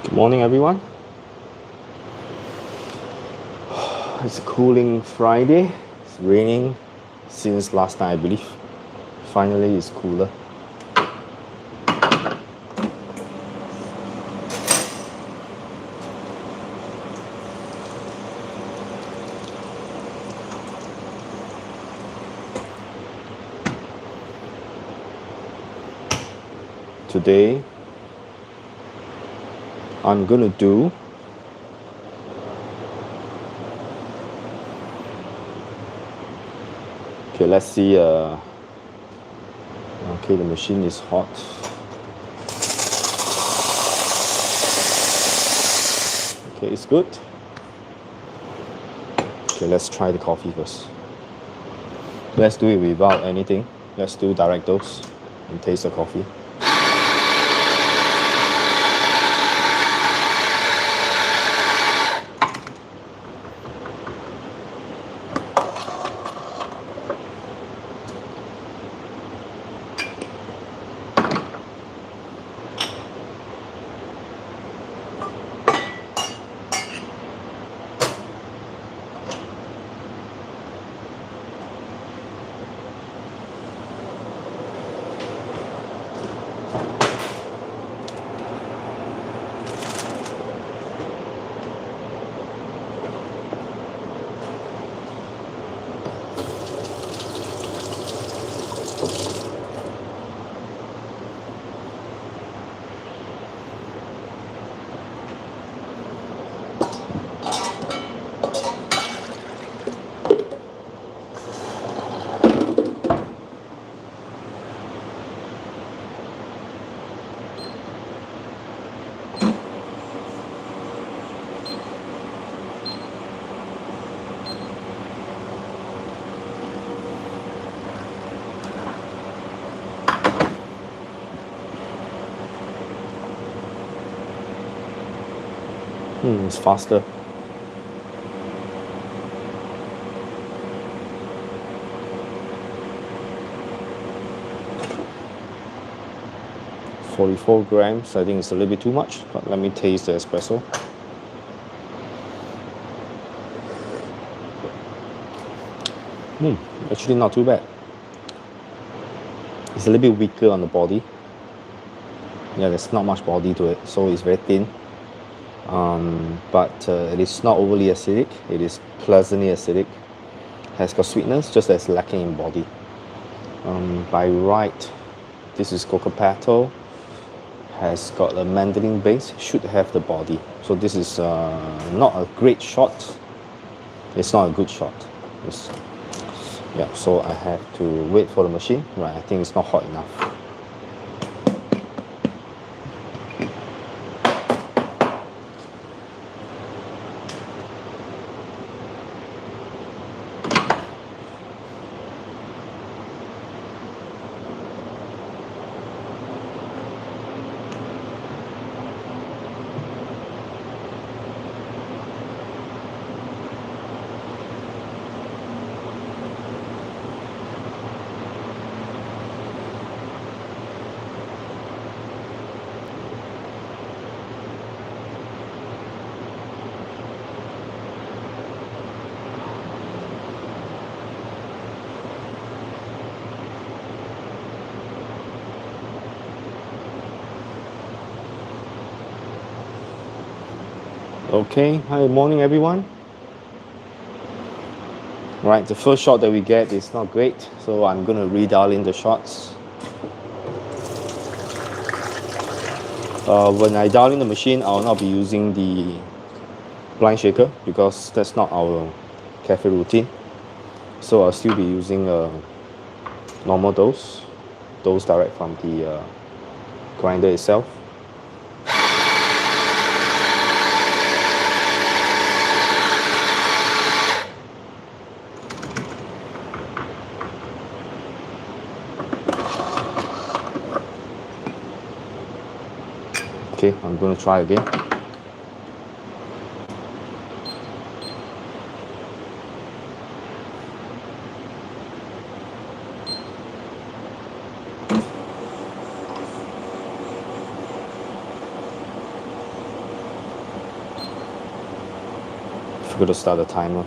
Good morning, everyone. It's a cooling Friday. It's raining since last night, I believe. Finally, it's cooler. Today, I'm gonna do okay, let's see. Okay, the machine is hot. Okay, it's good. Okay, let's try the coffee first. Let's do it without anything. Let's do direct dose and taste the coffee. It's faster. $44 grams. I think it's a little bit too much, but let me taste the espresso. Actually not too bad. It's a little bit weaker on the body. Yeah, there's not much body to it, so it's very thin. But it is not overly acidic. It is pleasantly acidic. Has got sweetness, just as lacking in body. By right, this is cocoa petal. Has got a mandolin base. Should have the body. So this is not a great shot. It's not a good shot. Yeah, so I have to wait for the machine. Right, I think it's not hot enough. Okay, hi, morning everyone. Right, the first shot that we get is not great, so I'm gonna redial in the shots. When I dial in the machine, I will not be using the blind shaker because that's not our cafe routine. So I'll still be using a normal dose direct from the grinder itself. Okay, I'm going to try again. Forgot to start the timer.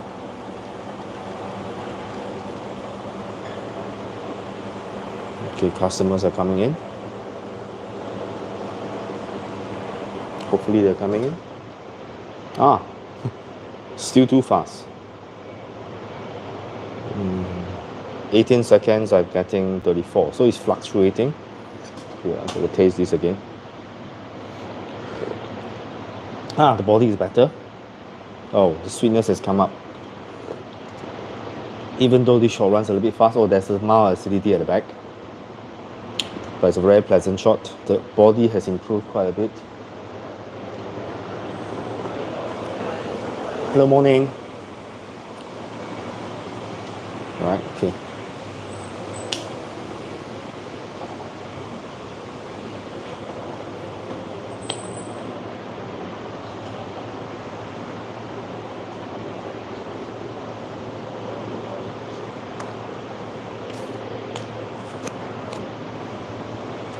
Okay, customers are coming in. Hopefully they're coming in. Ah, still too fast. 18 seconds, I'm getting 34. So it's fluctuating. Yeah, I'm going to taste this again. Ah, the body is better. Oh, the sweetness has come up. Even though this shot runs a little bit fast, oh, there's a mild acidity at the back. But it's a very pleasant shot. The body has improved quite a bit. Hello, morning. Right, okay.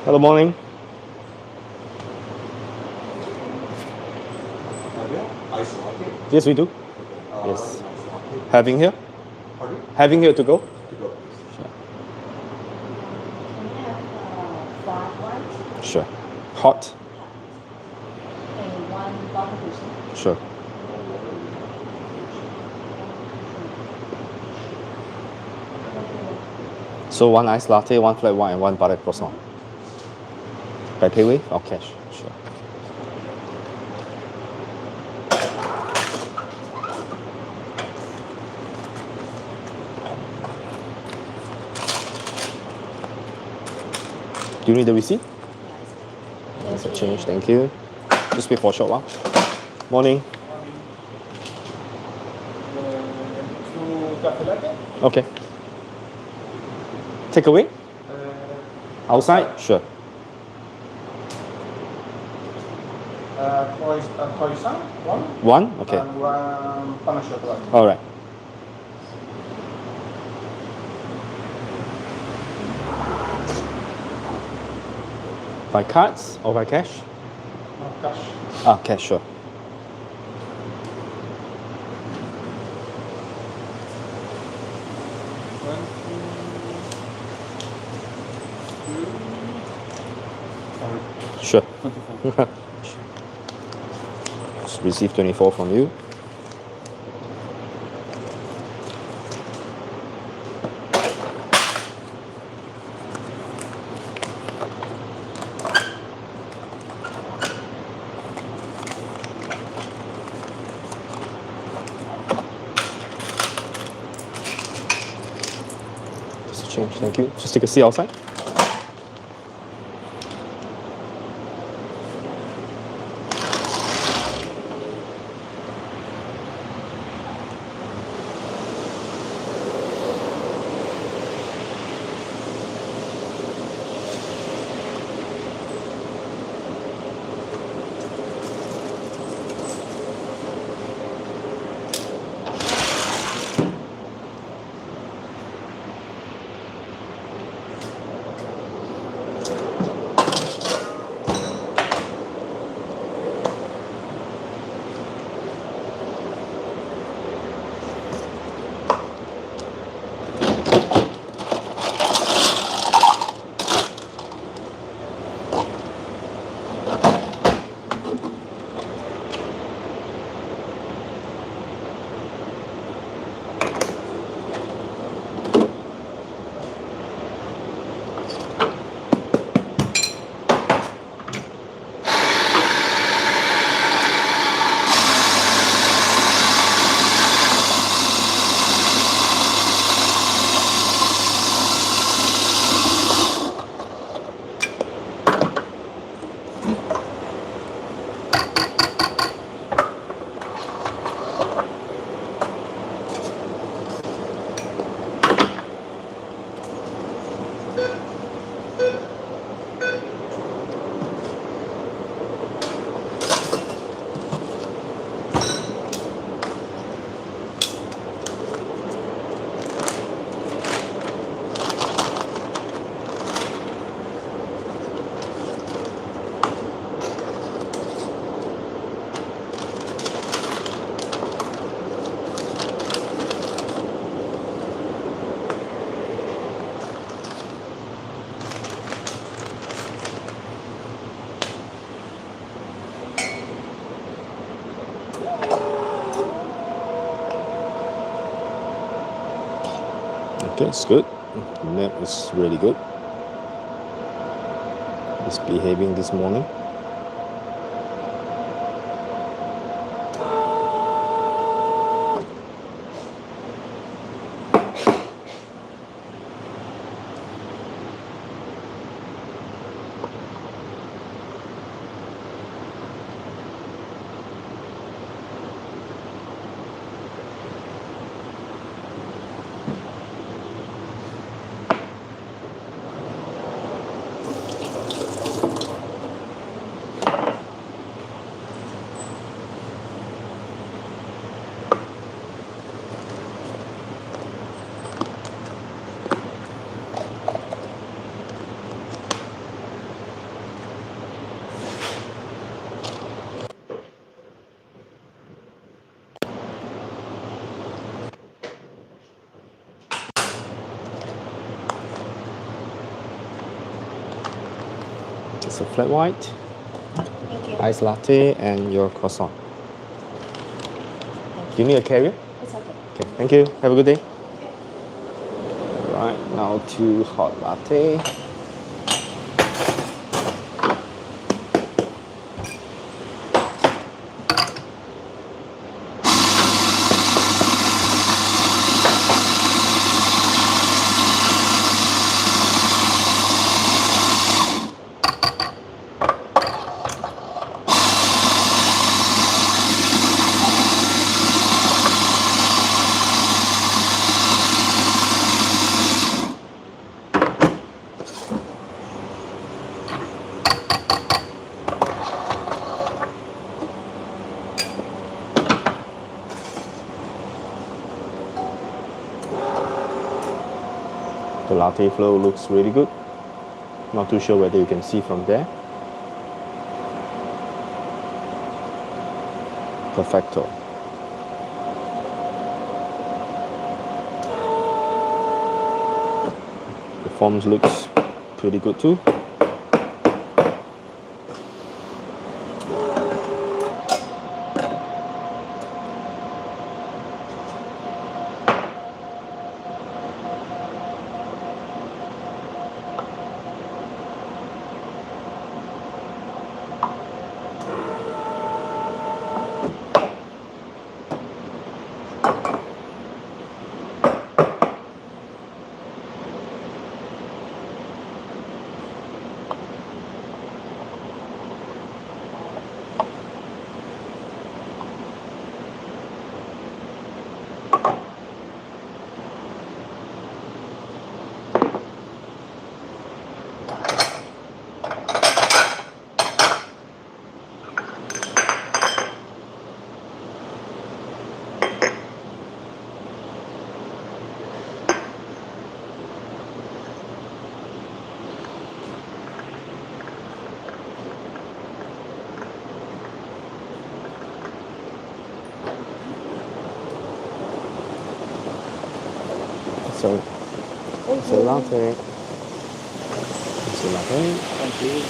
Hello, morning. Yes, we do. Yes. Having here? Pardon? Having here to go? To go. Sure. Can we have 5 white Sure. Hot? and 1 portafilter? Sure. So 1 iced latte, 1 flat white, and 1 butter croissant. By paywave or cash? Sure. Do you need the receipt? That's a change, thank you. Just wait for a short while. Morning. Okay. Take away? Outside? Sure. Croissant, 1. 1? Okay. And 1 pan au chocolat. All right. By cards or by cash? No, cash. Ah, cash, sure. Sure. Just receive 24 from you. Just a change, thank you. Just take a seat outside. Okay, it's good. The milk is really good. It's behaving this morning. It's a flat white, Thank you. iced latte, and your croissant. Thank Do you need a carrier? It's okay. Okay, thank you. Have a good day. Right, now 2 hot latte. The latte flow looks really good. Not too sure whether you can see from there. Perfecto. The forms looks pretty good too. So it's a latte. It's a latte. Thank you.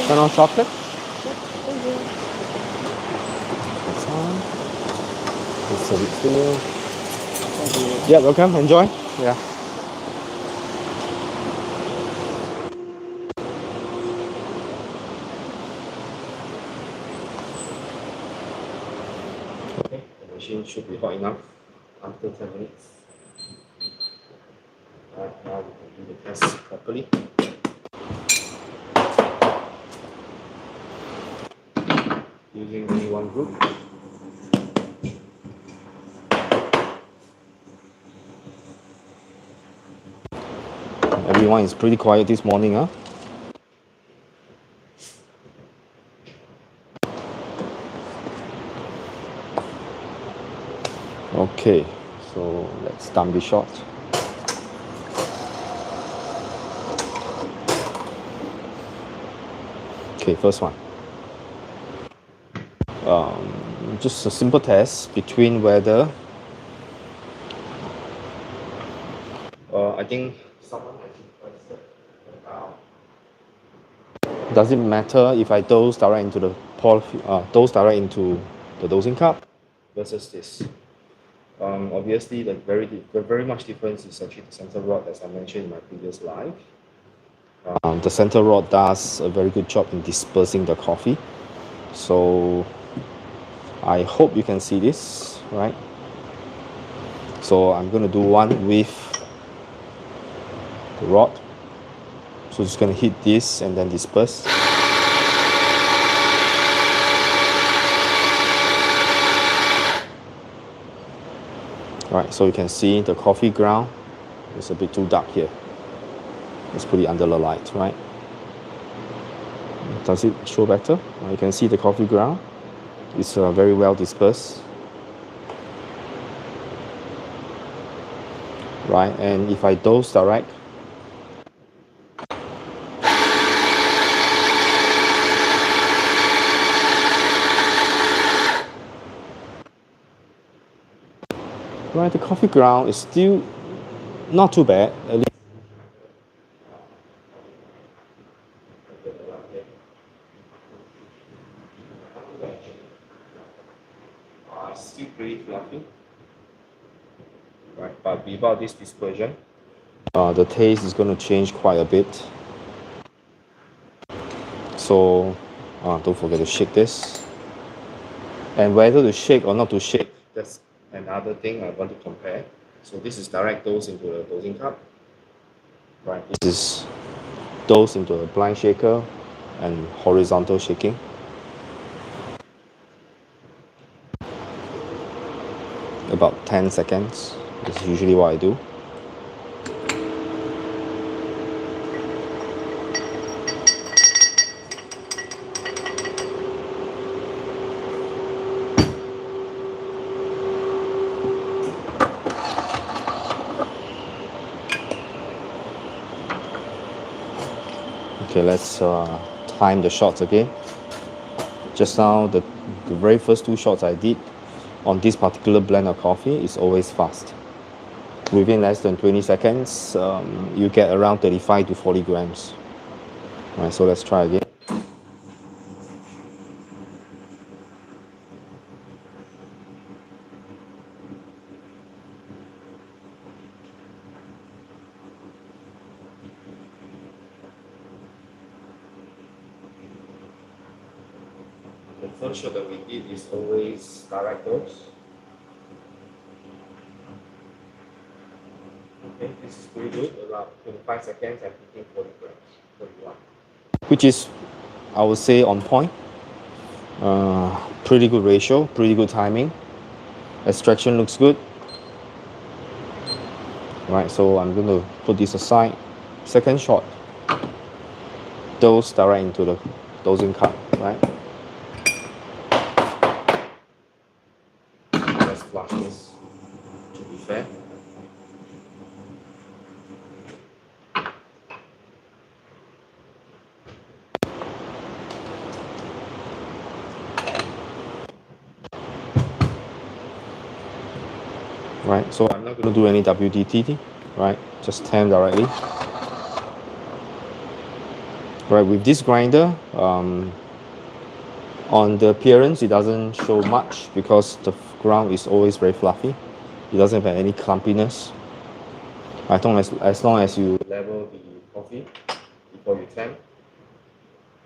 Turn on chocolate. Thank you. That's on. It's a bit still. Thank you. Yeah, welcome. Enjoy. Yeah. Okay, the machine should be hot enough after 10 minutes. Right, now we can do the test properly. Using only one group. Everyone is pretty quiet this morning, huh? Okay, so let's dump the shot. Okay, first one. Just a simple test between whether I think someone has requested about. Does it matter if I dose direct into the dose direct into the dosing cup versus this? Obviously, the very much difference is actually the center rod, as I mentioned in my previous live. The center rod does a very good job in dispersing the coffee. So I hope you can see this, right? So I'm going to do one with the rod. So just going to hit this and then disperse. Right, so you can see the coffee ground is a bit too dark here. Let's put it under the light, right? Does it show better? You can see the coffee ground. It's very well dispersed. Right, and if I dose direct, right, the coffee ground is still not too bad. At least still pretty fluffy. Right, but without this dispersion, the taste is going to change quite a bit. So don't forget to shake this. And whether to shake or not to shake, that's another thing I want to compare. So this is direct dose into the dosing cup. Right, this is dose into a blind shaker and horizontal shaking. About 10 seconds. This is usually what I do. Okay, let's time the shots again. Just now, the very first two shots I did on this particular blend of coffee is always fast. Within less than 20 seconds, you get around 35 to 40 grams. All right, so let's try again. The first shot that we did is always direct dose. Okay, this is pretty good. About 25 seconds and 40 grams. 41. Which is, I would say, on point. Pretty good ratio, pretty good timing. Extraction looks good. Right, so I'm going to put this aside. Second shot. Dose direct into the dosing cup, right? Let's flush this to be fair. Right, so I'm not going to do any WDT, right? Just tamp directly. Right, with this grinder, on the appearance, it doesn't show much because the ground is always very fluffy. It doesn't have any clumpiness. As long as you level the coffee before you tamp,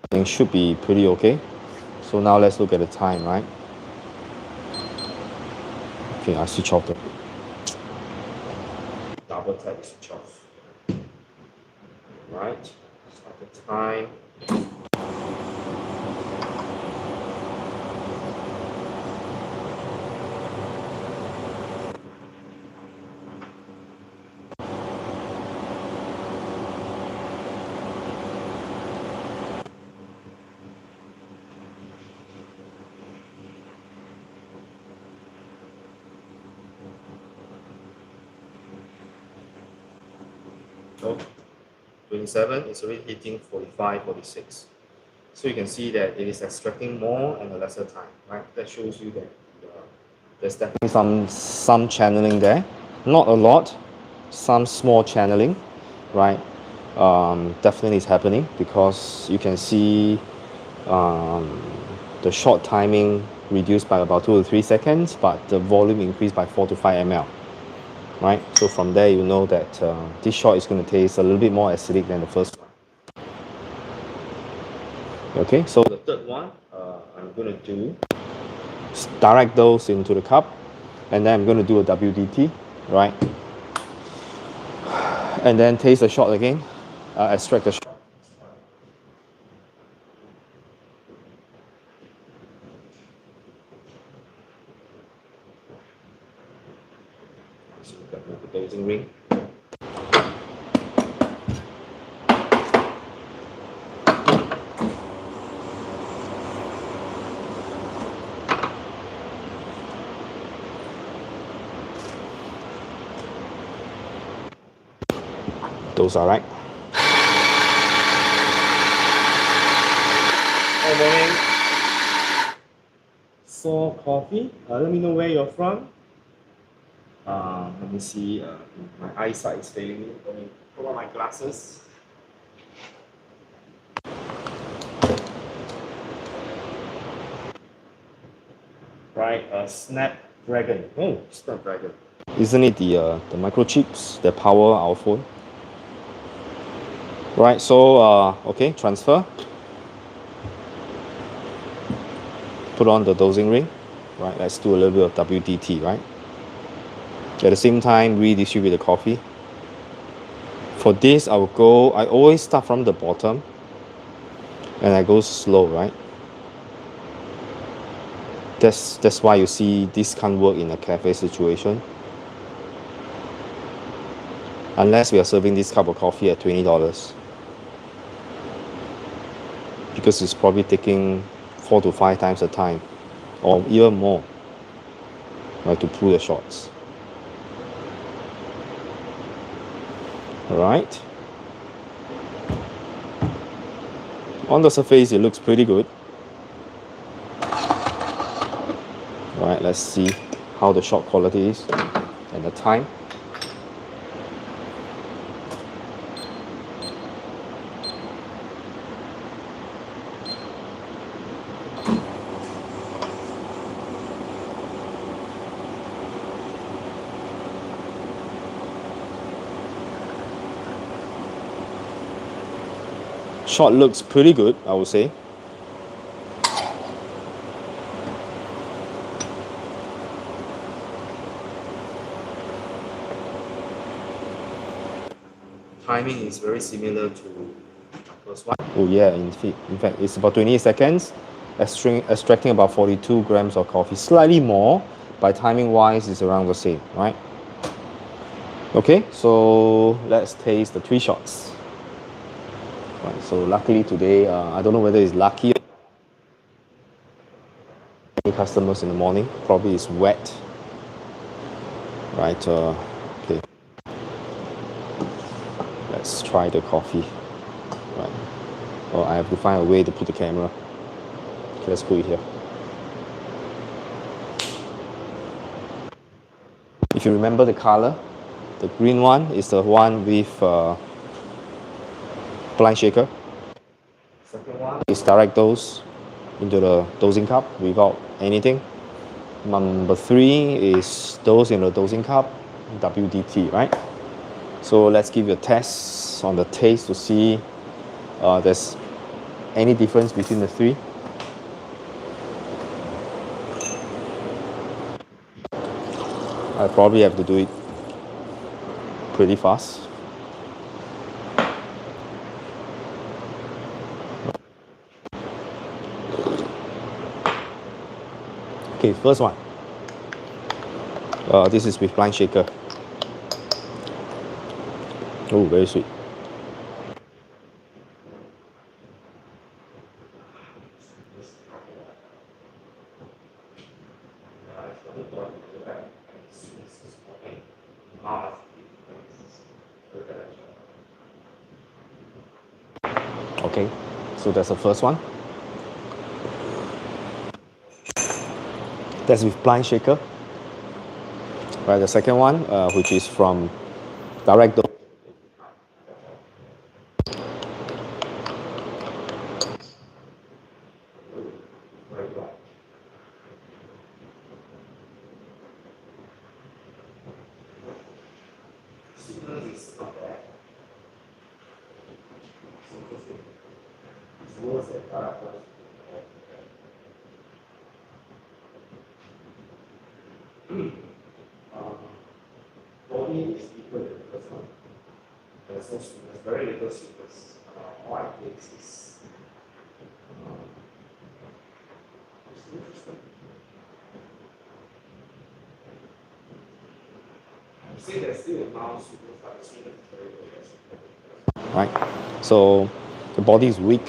I think should be pretty okay. So now let's look at the time, right? Okay, I switch off the double tap switch off. Right, start the time. So 27 is already hitting 45, 46. So you can see that it is extracting more and a lesser time, right? That shows you that there's definitely some channeling there. Not a lot, some small channeling, right? Definitely is happening because you can see um, the shot timing reduced by about 2 to 3 seconds, but the volume increased by 4 to 5 ml, right? So from there, you know that this shot is going to taste a little bit more acidic than the first one. Okay, so the third one, I'm going to do direct those into the cup, and then I'm going to do a WDT, right? And then taste the shot again, extract the shot. So move the dosing ring. Those are right. Good morning. So coffee. Let me know where you're from. Let me see. My eyesight is failing me. Let me put on my glasses. Right, Snapdragon. Oh, Snapdragon. Isn't it the microchips that power our phone? Right. So okay, transfer. Put on the dosing ring. Right. Let's do a little bit of WDT. Right. At the same time, redistribute the coffee. For this, I always start from the bottom and I go slow, right? That's why you see this can't work in a cafe situation. Unless we are serving this cup of coffee at $20. Because it's probably taking 4 to 5 times the time or even more, right, to pull the shots. Alright. On the surface, it looks pretty good. Alright, let's see how the shot quality is and the time. Shot looks pretty good, I would say. Timing is very similar to the first one. Oh yeah, in fact, it's about 28 seconds, extracting about 42 grams of coffee, slightly more, but timing wise it's around the same, right? Okay, so let's taste the 3 shots. Right, so luckily today, I don't know whether it's lucky. Any customers in the morning, probably it's wet. Right, okay. Let's try the coffee. Right. Oh, I have to find a way to put the camera. Okay, let's put it here. If you remember the color, the green one is the one with blind shaker. Second one is direct dose into the dosing cup without anything. Number 3 is dose in the dosing cup, WDT, right? So let's give you a test on the taste to see there's any difference between the 3. I probably have to do it pretty fast. Okay, first one. This is with blind shaker. Oh, very sweet. Okay, so that's the first one. That's with blind shaker. Right, the second one, which is from direct door. Body is equal to the first one. There's no sweetness, very little sweetness. All I taste is interesting. I say there's still a mild sweetness, but the sweetness is very little. Right, so the body is weak.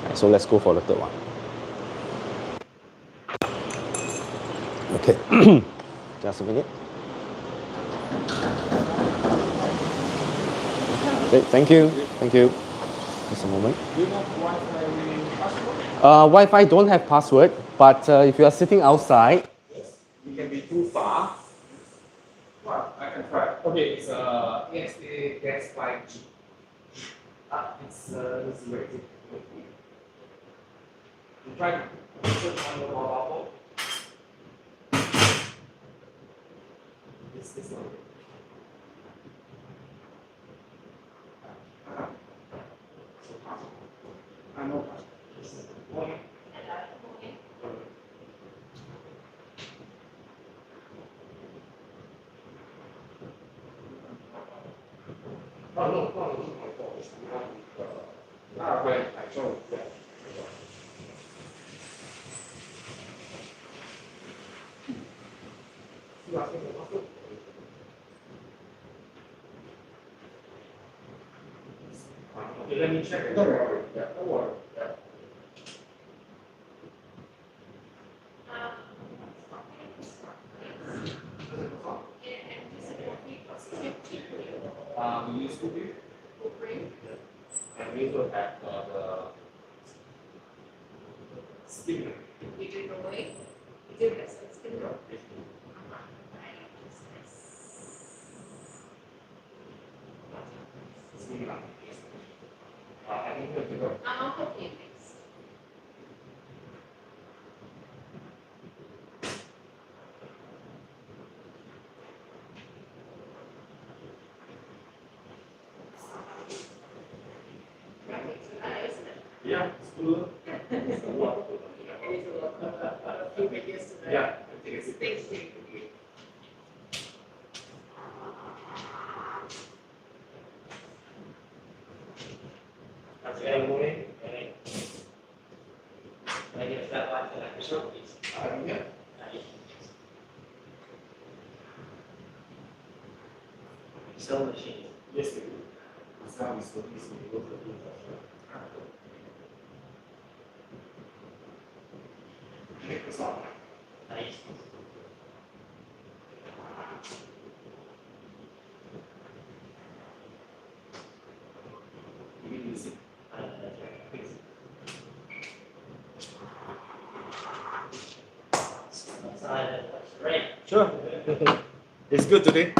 Right, so let's go for the third one. Okay, just a minute. Okay, thank you. Thank you. Just a moment. Do you have Wi-Fi password? Wi-Fi don't have password, but if you are sitting outside, Yes. It can be too far. What? I can try. Okay, it's EXA gas 5G. It's great. You try to put on the bubble. It's not good. I know. Morning. Oh, no, it's my fault. It's right. I showed it. Yeah. You asking the password? Okay, let me check it. Don't worry. Yeah, don't worry. Yeah. We used to be. And we also have the sticker. You did away? You did this, it's good. I think we have to go. I'm okay, thanks. Yeah, it's good. It's a lot. Yeah, I think it's Thanks, Jake. good morning. Yeah. Sell machine. Yes, we do. It's now we still need to go to the Make this on. Nice. You can use it. That's great. Sure. It's good today.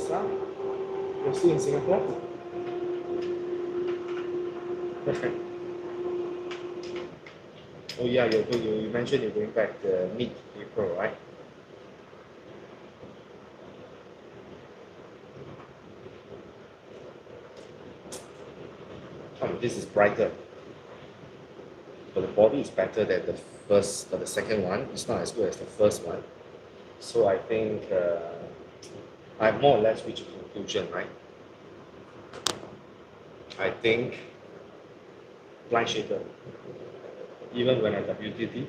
Lisa, you're still in Singapore? Oh yeah, you mentioned you're going back mid-April, right? Oh, this is brighter. But the body is better than the first, but the second one. It's not as good as the first one. So I think I've more or less reached a conclusion, right? I think blind shaker, even when I WTT,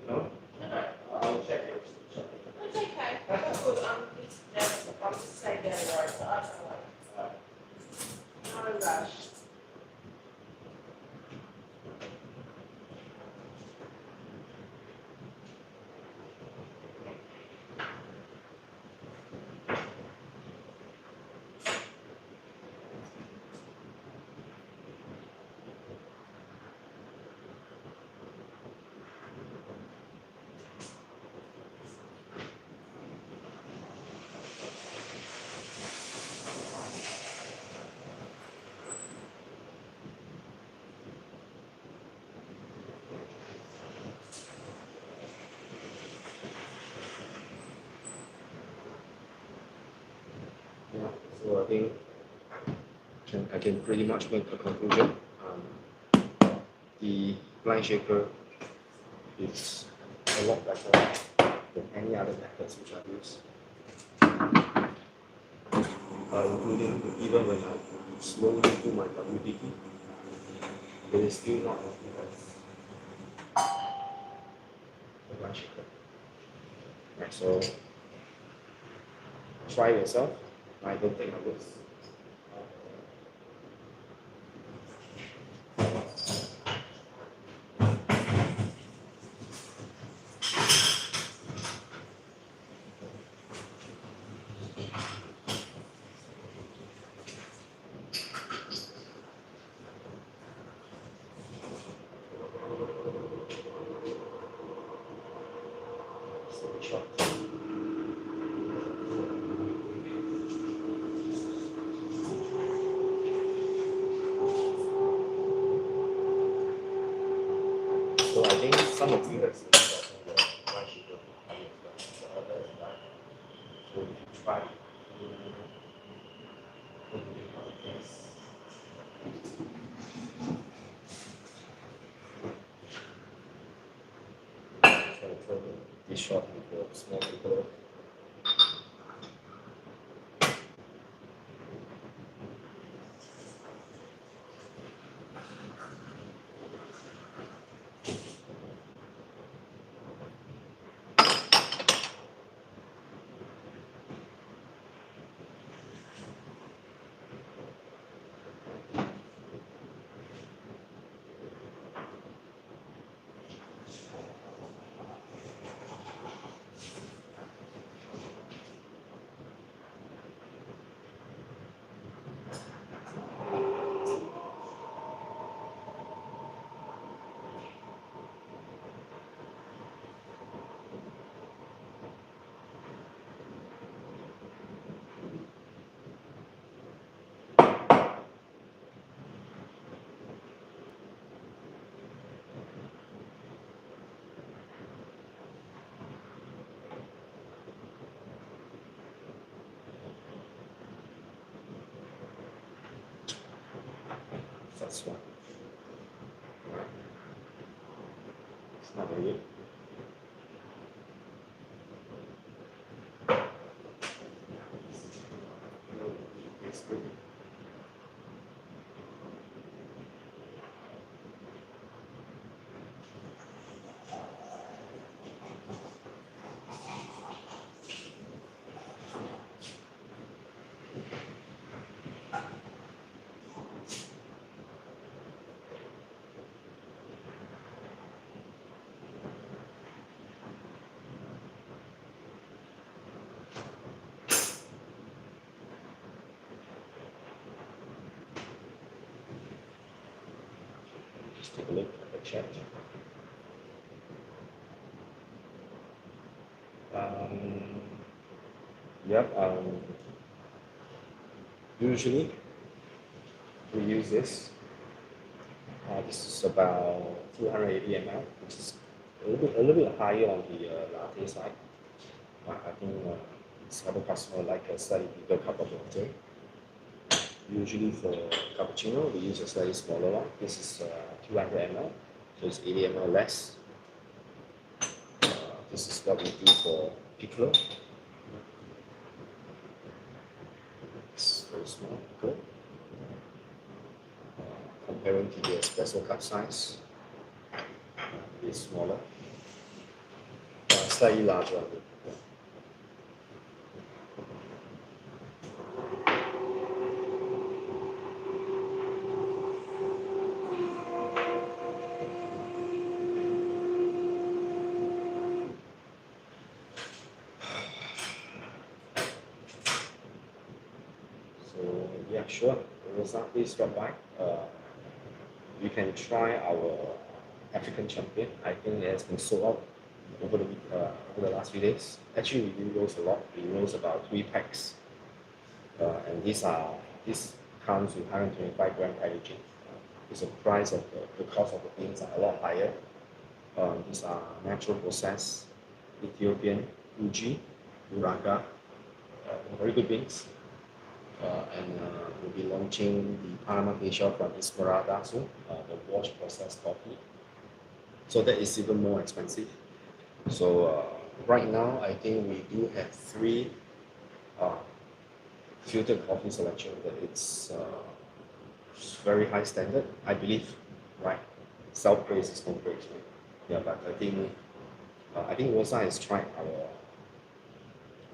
no? I'll check it. It's okay. It's just, I'll just say that right, so I don't know. No rush. Yeah, so I think I can pretty much make a conclusion. The blind shaker is a lot better than any other methods which I've used, including even when I slowly do my WDT, it is still not as good as the blind shaker. Right, so try yourself. I don't think I was. Short. So I think some of you have seen the blind shaker. The other is done. So if you try, yes. Try to throw this shot with the small paper. That's one. It's not very good. It's good. take a look at the chat. Yep. Usually we use this. This is about 280 ml, which is a little bit higher on the latte side. I think some other customer like a slightly bigger cup of water. Usually for cappuccino, we use a slightly smaller one. This is 200 ml, so it's 80 ml less. This is what we do for piccolo. It's very small piccolo. Comparing to the espresso cup size, it's smaller, slightly larger. So yeah, sure. Rosa, please drop by. You can try our African champion. I think it has been sold out over the last few days. Actually, we do roast a lot. We roast about 3 packs, and this comes with 125 gram packaging. It's the price of the cost of the beans are a lot higher. These are natural processed Ethiopian Uji, Uraga, very good beans. And we'll be launching the Panama Geisha from Esmeralda soon, the wash processed coffee. So that is even more expensive. So right now, I think we do have 3 filtered coffee selection. That it's very high standard, I believe. Right? Self praise is no praise. Right? Yeah, but I think Rosa has tried our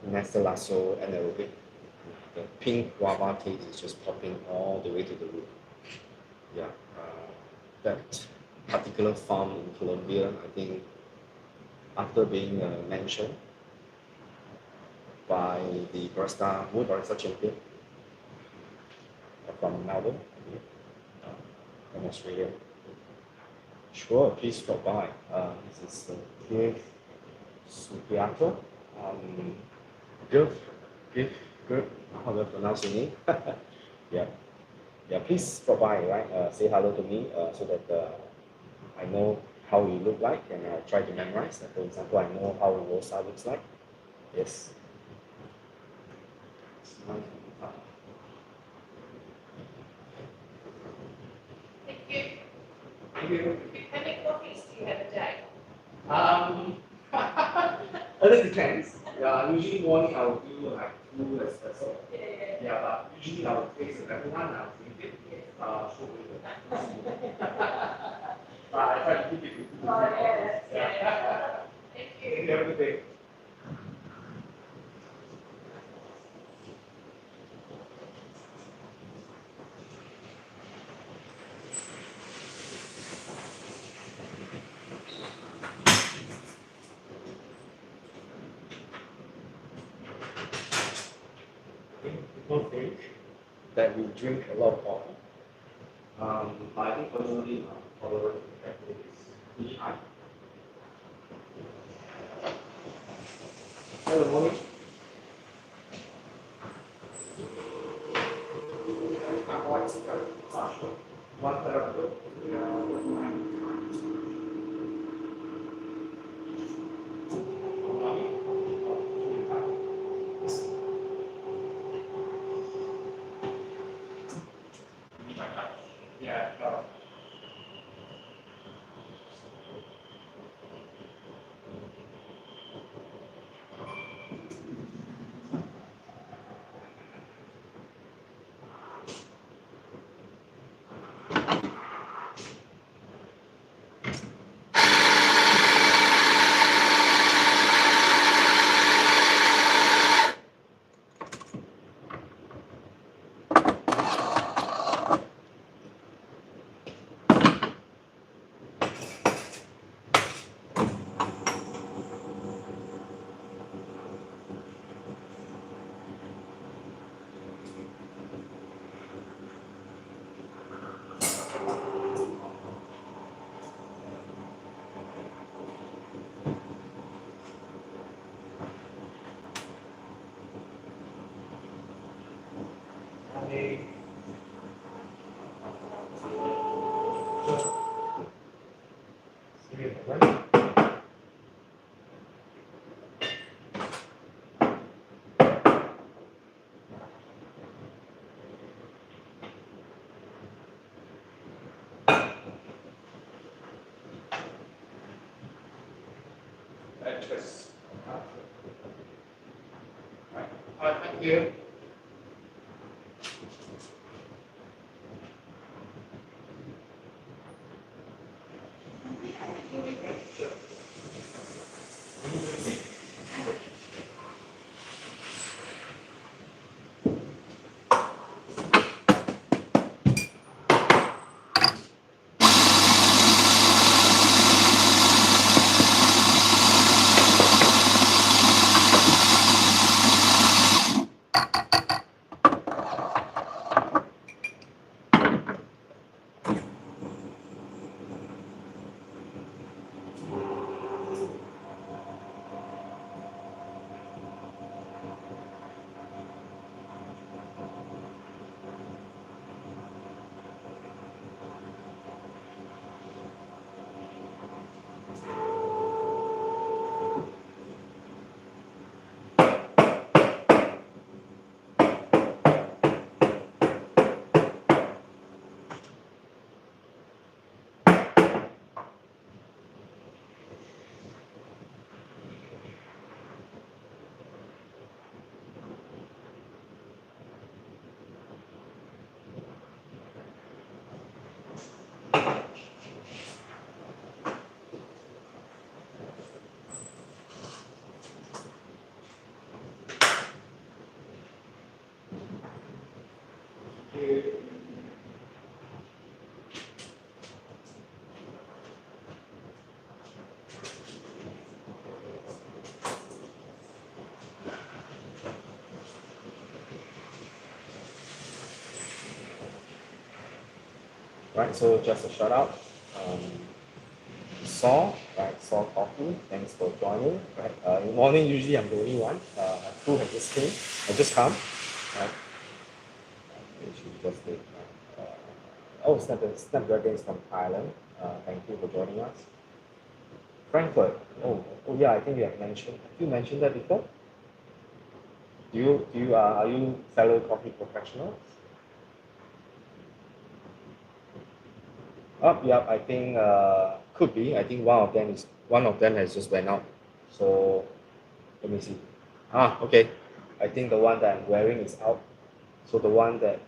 Nestle Lasso anaerobic. The pink guava taste is just popping all the way to the roof. Yeah, that particular farm in Colombia, I think, after being mentioned by the barista champion from Melbourne, from Australia. Sure, please stop by. This is Give Subiato. Good. How do I pronounce your name? Yeah. Please stop by, right? Say hello to me so that I know how you look like, and I'll try to memorize. For example, I know how Rosa looks like. Yes. Thank you. Thank you. How many coffees do you have a day? A little depends. Usually morning I will do like 2 espresso. Yeah. But usually I will taste everyone and I will drink it. But I try to keep it to 2 Oh, yeah. Thank you. Have a good day. People think that we drink a lot of coffee. But I think personally, tolerance to caffeine is pretty high. Hello, morning. One therapy. Yeah. Actress. Right. Thank you. Right, so just a shout out. Saw, right, Saw Coffee, thanks for joining. Right, in the morning, usually I'm the only one. Who has just came, I just come. Right. She just did. Oh, Snapdragon is from Thailand. Thank you for joining us. Frankfurt. Oh yeah, I think you have mentioned. Have you mentioned that before? Are you fellow coffee professionals? Yeah, I think could be. I think one of them has just went out. So let me see. Okay. I think the one that I'm wearing is out. So the one that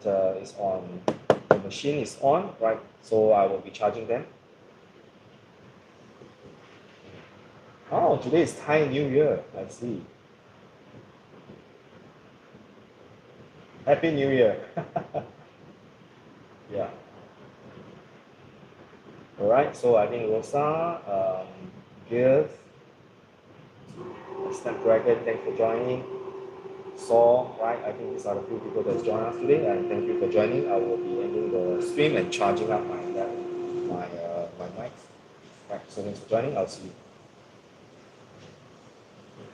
is on the machine is on, right? So I will be charging them. Oh, today is Thai New Year. I see. Happy New Year. Yeah. All right. So I think Rosa, Give, Snapdragon, thanks for joining. Saw, right? I think these are the few people that's joined us today, and thank you for joining. I will be ending the stream and charging up my mic. Right. So thanks for joining. I'll see you.